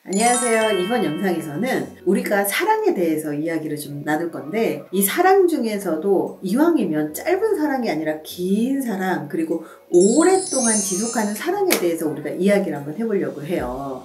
안녕하세요. 이번 영상에서는 우리가 사랑에 대해서 이야기를 좀 나눌 건데, 이 사랑 중에서도 이왕이면 짧은 사랑이 아니라 긴 사랑, 그리고 오랫동안 지속하는 사랑에 대해서 우리가 이야기를 한번 해보려고 해요.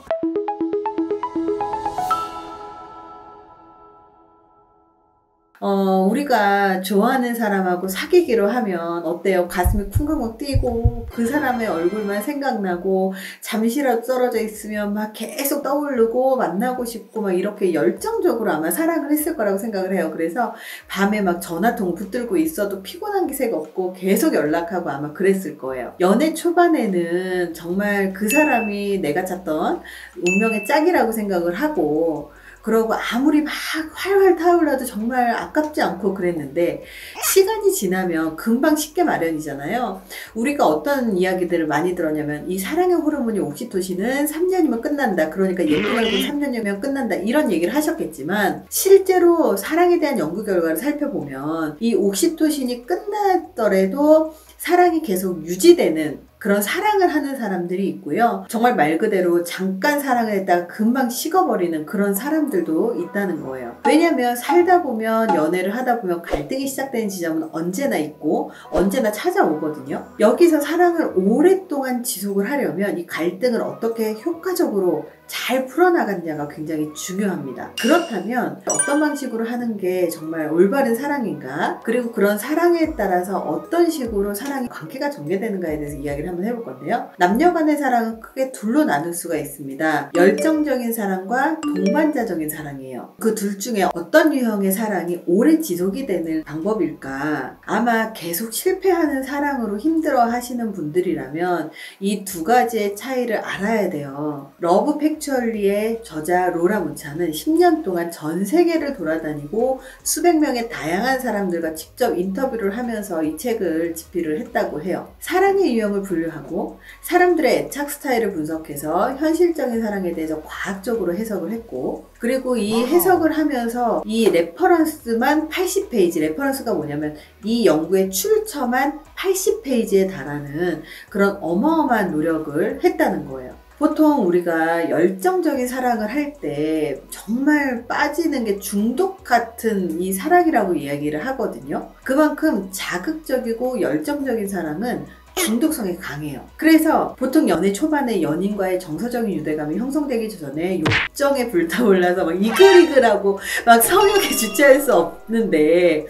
우리가 좋아하는 사람하고 사귀기로 하면 어때요? 가슴이 쿵쾅쿵 뛰고 그 사람의 얼굴만 생각나고 잠시라도 떨어져 있으면 막 계속 떠오르고 만나고 싶고 막 이렇게 열정적으로 아마 사랑을 했을 거라고 생각을 해요. 그래서 밤에 막 전화통 붙들고 있어도 피곤한 기색 없고 계속 연락하고 아마 그랬을 거예요. 연애 초반에는 정말 그 사람이 내가 찾던 운명의 짝이라고 생각을 하고, 그러고 아무리 막 활활 타올라도 정말 아깝지 않고 그랬는데, 시간이 지나면 금방 식게 마련이잖아요. 우리가 어떤 이야기들을 많이 들었냐면, 이 사랑의 호르몬이 옥시토신은 3년이면 끝난다, 그러니까 예쁜 얼굴 3년이면 끝난다, 이런 얘기를 하셨겠지만, 실제로 사랑에 대한 연구 결과를 살펴보면 이 옥시토신이 끝났더라도 사랑이 계속 유지되는 그런 사랑을 하는 사람들이 있고요. 정말 말 그대로 잠깐 사랑을 했다가 금방 식어버리는 그런 사람들도 있다는 거예요. 왜냐면 살다 보면, 연애를 하다 보면 갈등이 시작되는 지점은 언제나 있고 언제나 찾아오거든요. 여기서 사랑을 오랫동안 지속을 하려면 이 갈등을 어떻게 효과적으로 잘 풀어나갔냐가 굉장히 중요합니다. 그렇다면 어떤 방식으로 하는 게 정말 올바른 사랑인가? 그리고 그런 사랑에 따라서 어떤 식으로 사랑의 관계가 전개되는가에 대해서 이야기를 한번 해볼 건데요. 남녀 간의 사랑은 크게 둘로 나눌 수가 있습니다. 열정적인 사랑과 동반자적인 사랑이에요. 그 둘 중에 어떤 유형의 사랑이 오래 지속이 되는 방법일까? 아마 계속 실패하는 사랑으로 힘들어 하시는 분들이라면 이 두 가지의 차이를 알아야 돼요. 러브 팩츄얼리의 저자 로라 무차는 10년 동안 전 세계를 돌아다니고 수백 명의 다양한 사람들과 직접 인터뷰를 하면서 이 책을 집필을 했다고 해요. 사랑의 유형을 분류하고 사람들의 애착 스타일을 분석해서 현실적인 사랑에 대해서 과학적으로 해석을 했고, 그리고 이 해석을 하면서 이 레퍼런스만 80페이지, 레퍼런스가 뭐냐면 이 연구의 출처만 80페이지에 달하는 그런 어마어마한 노력을 했다는 거예요. 보통 우리가 열정적인 사랑을 할 때 정말 빠지는 게 중독 같은 이 사랑이라고 이야기를 하거든요. 그만큼 자극적이고 열정적인 사랑은 중독성이 강해요. 그래서 보통 연애 초반에 연인과의 정서적인 유대감이 형성되기 전에 욕정에 불타올라서 막 이글이글하고 막 성욕에 주체할 수 없는데,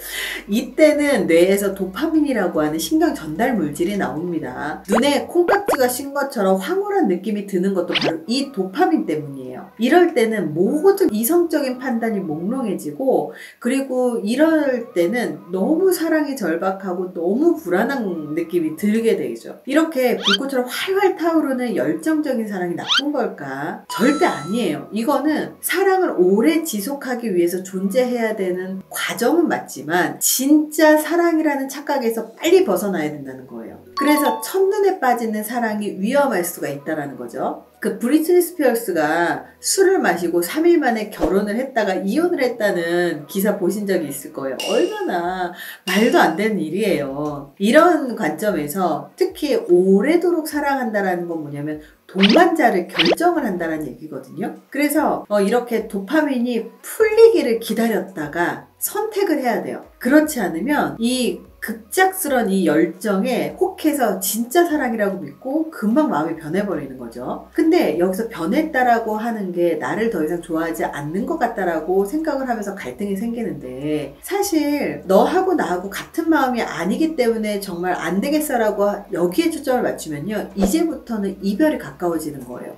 이때는 뇌에서 도파민이라고 하는 신경 전달 물질이 나옵니다. 눈에 콩깍지가 씌인 것처럼 황홀한 느낌이 드는 것도 바로 이 도파민 때문이에요. 이럴 때는 모든 이성적인 판단이 몽롱해지고, 그리고 이럴 때는 너무 사랑이 절박하고 너무 불안한 느낌이 들게 되죠. 이렇게 불꽃처럼 활활 타오르는 열정적인 사랑이 나쁜 걸까? 절대 아니에요. 이거는 사랑을 오래 지속하기 위해서 존재해야 되는 과정은 맞지만 진짜 사랑이라는 착각에서 빨리 벗어나야 된다는 거예요. 그래서 첫눈에 빠지는 사랑이 위험할 수가 있다는 거죠. 그 브리트니 스피어스가 술을 마시고 3일 만에 결혼을 했다가 이혼을 했다는 기사 보신 적이 있을 거예요. 얼마나 말도 안 되는 일이에요. 이런 관점에서 특히 오래도록 사랑한다라는 건 뭐냐면 동반자를 결정을 한다는 얘기거든요. 그래서 이렇게 도파민이 풀리기를 기다렸다가 선택을 해야 돼요. 그렇지 않으면 이 급작스런 이 열정에 혹해서 진짜 사랑이라고 믿고 금방 마음이 변해버리는 거죠. 근데 여기서 변했다라고 하는 게 나를 더 이상 좋아하지 않는 것 같다라고 생각을 하면서 갈등이 생기는데, 사실 너하고 나하고 같은 마음이 아니기 때문에 정말 안 되겠어라고 여기에 초점을 맞추면요, 이제부터는 이별이 가까워지는 거예요.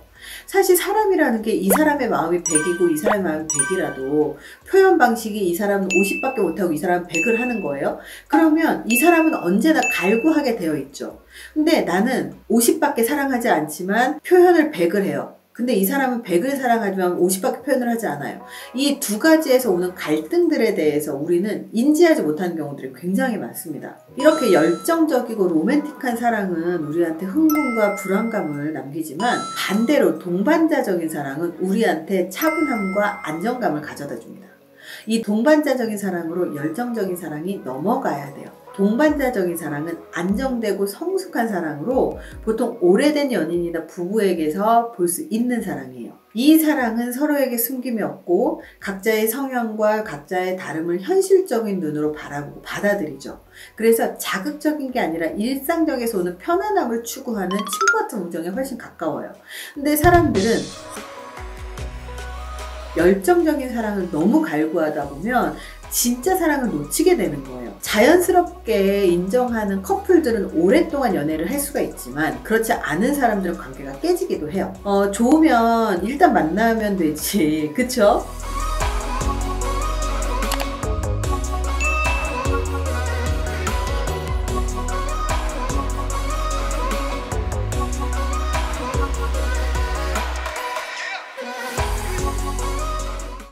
사실 사람이라는 게 이 사람의 마음이 100이고 이 사람의 마음이 100이라도 표현 방식이 이 사람은 50밖에 못하고 이 사람은 100을 하는 거예요. 그러면 이 사람은 언제나 갈구하게 되어 있죠. 근데 나는 50밖에 사랑하지 않지만 표현을 100을 해요. 근데 이 사람은 100을 사랑하지만 50밖에 표현을 하지 않아요. 이 두 가지에서 오는 갈등들에 대해서 우리는 인지하지 못하는 경우들이 굉장히 많습니다. 이렇게 열정적이고 로맨틱한 사랑은 우리한테 흥분과 불안감을 남기지만, 반대로 동반자적인 사랑은 우리한테 차분함과 안정감을 가져다 줍니다. 이 동반자적인 사랑으로 열정적인 사랑이 넘어가야 돼요. 동반자적인 사랑은 안정되고 성숙한 사랑으로 보통 오래된 연인이나 부부에게서 볼 수 있는 사랑이에요. 이 사랑은 서로에게 숨김이 없고 각자의 성향과 각자의 다름을 현실적인 눈으로 바라보고 받아들이죠. 그래서 자극적인 게 아니라 일상적에서 오는 편안함을 추구하는 친구 같은 우정에 훨씬 가까워요. 근데 사람들은 열정적인 사랑을 너무 갈구하다 보면 진짜 사랑을 놓치게 되는 거예요. 자연스럽게 인정하는 커플들은 오랫동안 연애를 할 수가 있지만 그렇지 않은 사람들은 관계가 깨지기도 해요. 좋으면 일단 만나면 되지, 그쵸?